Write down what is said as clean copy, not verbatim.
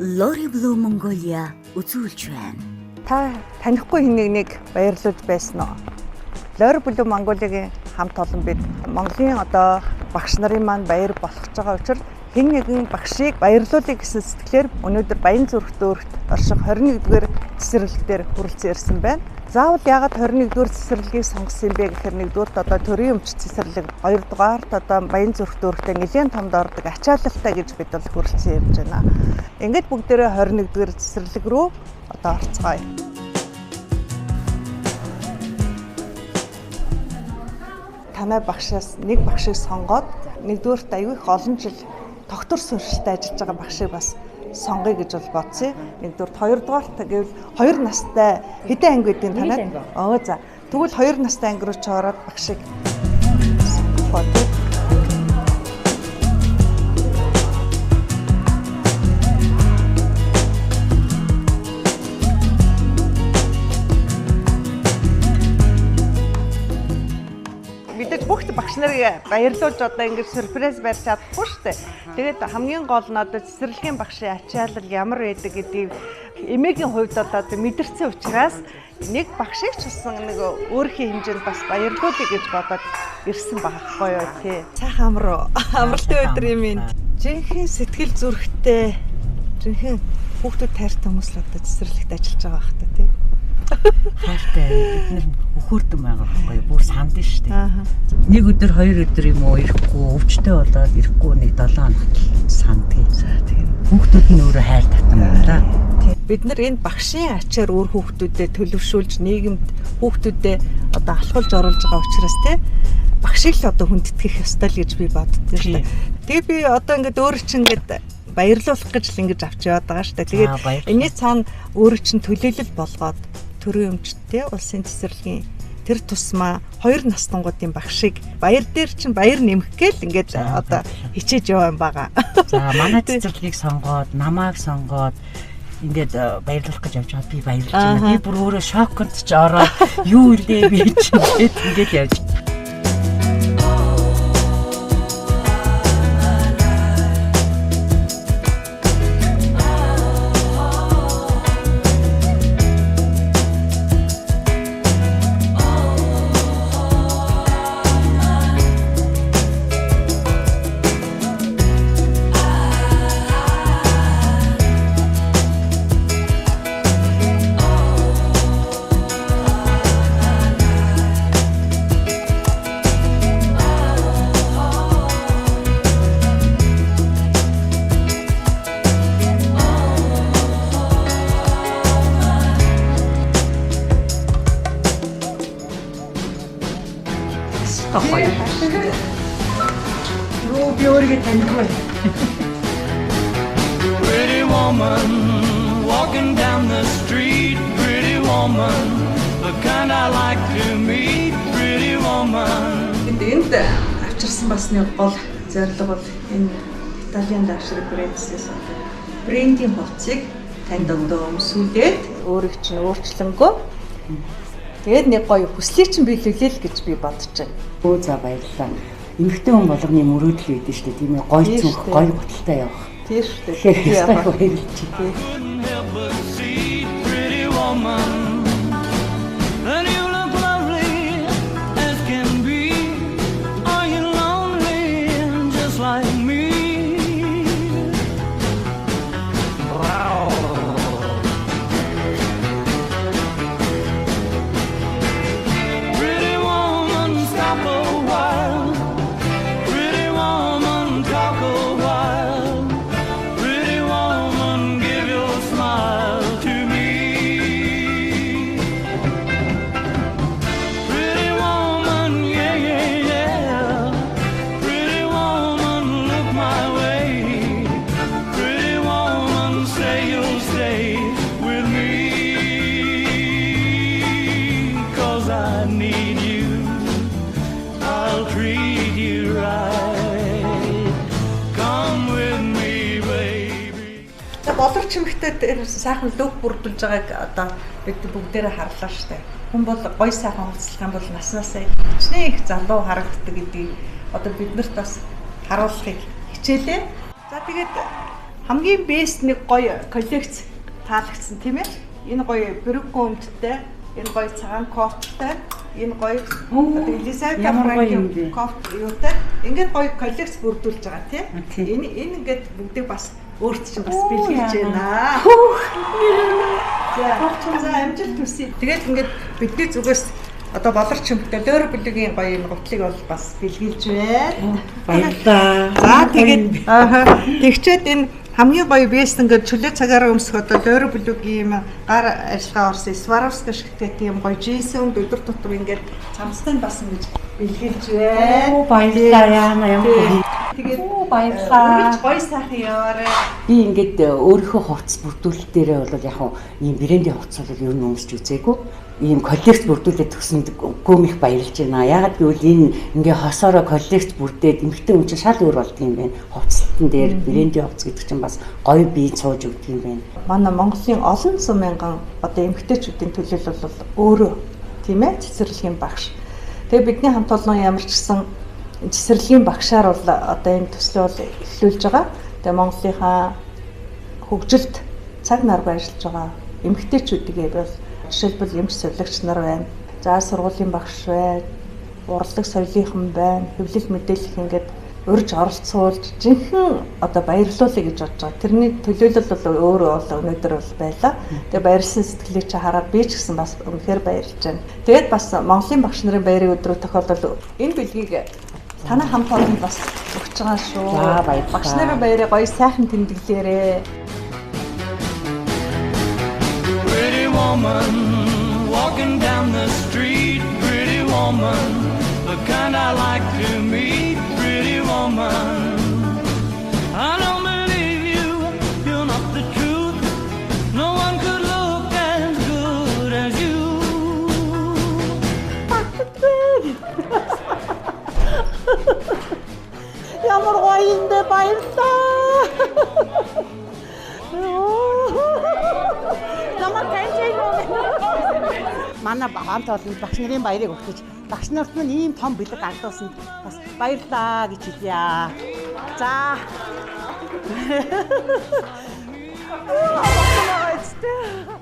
Lori Blue Mongolia үзүүлж байна. Та танихгүй нэг баярлуулж байсан уу? Lori Blue Mongolia-гийн хамт олон бид Монголын одоо багш нарын маань баяр болгож байгаа учраас хэн нэгэн багшийг баярлуулъя гэсэн сэтгэлээр өнөөдөр Баянзүрх дүүрэгт орших 21-р цэцэрлэгтэр хүрэлцэн ирсэн байна. Заавал яагаад 21-р цэцэрлэгийг сонгосон юм бэ гэхээр нэгдүгürt одоо төрийн өмч цэцэрлэг, хоёрдугаарт одоо Баянзүрх дүүрэгтээ нэлээд томд ордог ачаалалтай гэж бид бол хүрэлцэн ирж байна. Ингээд бүгдээрээ 21-р цэцэрлэг рүү одоо орцгоё. Танай багшаас нэг багшийг сонгоод нэгдүгürt аягүй их олон жил тогтвор суурьшилтай ажиллаж байгаа багшийг бас сонгоё гэж бол бодсон. Нэгдүгээр, хоёрдугаарт гэвэл 2 настай хэдэн анги байдیں۔ Танай? За. Тэгвэл 2 настай анги руу ч ороод багшийг сонгох. Мэдээж бүх багш нарыг баярлуулж одоо ингэж сюрприз барьж чадахгүй шүү дээ. Тэгээд хамгийн гол нь одоо цэцэрлэгийн багшийн ачаалал ямар байдаг гэдгийг эмээгийн хувьд одоо мэдэрсэн учраас нэг багшийг ч болсон нэг өөрхийн хэмжээнд бас баярлуулъя гэж бодоод ирсэн байхгүй юу тий. Цаахан амралтын өдөр юм ин. Жинхэнэ сэтгэл зүрэхтэй жинхэнэ хүүхдүүд тайртай хүмүүс л одоо цэцэрлэгт ажиллаж байгаа байх та тий. Хайртай бид нэр өхөрдөн байгаа байхгүй юу? Бүр санд нь шүү дээ. Нэг өдөр, 2 өдөр юм уу ирэхгүй, өвчтөй болоод ирэхгүй нэг 7 хоног сандгийг. За тийм. Хүүхдүүд нь өөрөө хайр татсан юм да. Бид нар энэ багшийн ачаар өөр хүүхдүүдэд төлөвшүүлж нийгэмд хүүхдүүдэд одоо алхуулж оруулж байгаа учраас те багшийг л одоо хүндэтгэх ёстой л гэж би боддог шүү дээ. Тэгээ би одоо ингээд өөрөө чинь ингээд баярлуулах гэж л ингэж авч яваад байгаа шүү дээ. Тэгээд энэний цаана өөрөө чинь төлөөлөл болгоод төрийн өмчтөй улсын цэцэрлэгийн тэр тусмаа 2 настангуудын багшийг баяр дээр чинь баяр нэмэх гээл ингээд одоо хичээж яваа юм байгаа. За манай цэцэрлэгийг сонгоод, намааг сонгоод ингээд баярлуулах гэж явж байгаа. Би баярлж байна. Би бүр өөрөө шоконд ч ороод юу илээ би чинь ингээд явж. Pretty woman walking down the street, pretty woman, the kind I like to meet, pretty woman. Энд авчирсан бас нэг гол зорилго бол энэ Италийн даашраг брендээс брендийн хувцсыг танд одоо өмсүүлээд өөрийг чинь өөрчлөнгөө тэгээд нэг гоё хүслийг чинь биелүүлээ л гэж би бодож байна. Өө за баярлалаа. Эмэгтэй хүн болгоны мөрөөдөл өгдөө шүү дээ. Тийм ээ гоё цүнх, гоё бодлотой явах. Тийм шүү дээ. Тэгэхээр баярлж тий. Боловч эмэгтэй сайхан лүг бүрдүүлж байгааг одоо бид бүгдээрээ харлаа шүү дээ. Хүн бол гоё сайхан уулзлах юм бол наснаасаа хичнээн их залуу харагддаг гэдгийг одоо биднэрт бас харуулахыг хичээлээ. За тэгээд хамгийн бест нэг гоё коллекц таалагдсан тийм ээ. Энэ гоё брюкко өмдтэй, энэ гоё цагаан кофттай, энэ гоё Елизавета Франкийн кофт юутай. Ингээд гоё коллекц бүрдүүлж байгаа тийм. Энэ ингээд бүгдийг бас өөрт чинь бас бэлгэлж байна. За амжилт хүсье. Тэгээд ингээд бидний зүгээс одоо болорч юмтай дөөр бүлгийн гоё энэ гутлыг бол бас бэлгэлж байна. Баярлалаа. За тэгээд тэгчээд энэ хамгийн гоё бэст ингээд чөлөө цагаараа өмсөх одоо дөөр бүлгийн юм гар ажиллагаа орсон Сваровска шигтэй тийм гоё джинсэн өдөр тутам ингээд цамцтай бас ингэж бэлгэлж байна. Баярлалаа яана юм. Тэгээд баярлалаа. гоё сайхан яваарай. Би ингээд өөрийнхөө хувцас бүрдүүлэлт дээрээ бол яг ийм брендийн хувцас бол юу нөмсч үзээгүй. Ийм коллекц бүрдүүлээд төгсөнд гүмих баярлж байна. Ягаад гэвэл энэ ингээ хосоороо коллекц бүрдээд эмэгтэй хүн чинь шал өөр болдго юм байна. Хувцастан дээр брендийн хувцас гэдэг чинь бас гоё бие сууж өгдөг юм байна. Манай Монголын олон зуун мянган одоо эмэгтэйчүүдийн төлөөлөл бол өөрөө тийм ээ цэцэрлэгийн багш. Тэгээ бидний хамт олон ямар ч гэсэн цэцэрлэгийн багшаар бол одоо энэ төслөө бол эхлүүлж байгаа. Тэгээ Монголынхаа хөгжилд цаг нар ажиллаж байгаа эмэгтэйчүүдгээ бол жишээлбэл эмч сувлагч нар байна. За сургуулийн багш байна. Урлаг соёлынхан байна. Хэвлэл мэдээлэл ингээд урьж оролцуулж жинхэнэ одоо баярлуулъя гэж бодож байгаа. Тэрний төлөөлөл бол өөрөө бол өнөөдөр бол байлаа. Тэгээ баярлсан сэтгэлийг чи хараад би ч гэсэн бас үнэхээр баярлж байна. Тэгээд бас Монголын багш нарын баярын өдрөө тохиолдол энэ бэлгийг танай хамт олонд бас өгч байгаа шүү. За баярлалаа. Багш нарын баярыг гоё сайхан тэмдэглээрэй. Pretty woman walking down the street, pretty woman, the kind I like to meet, pretty woman. I don't believe you, you're not the truth. No one could look as good as you. Ямар гоё юм бэ баярлалаа. Намайг таньж манай хамт олон багш нарын баярыг өгч багш нарт нь ийм том бэлэг алдуулсан бас баярлалаа гэж хэлье. За. Аа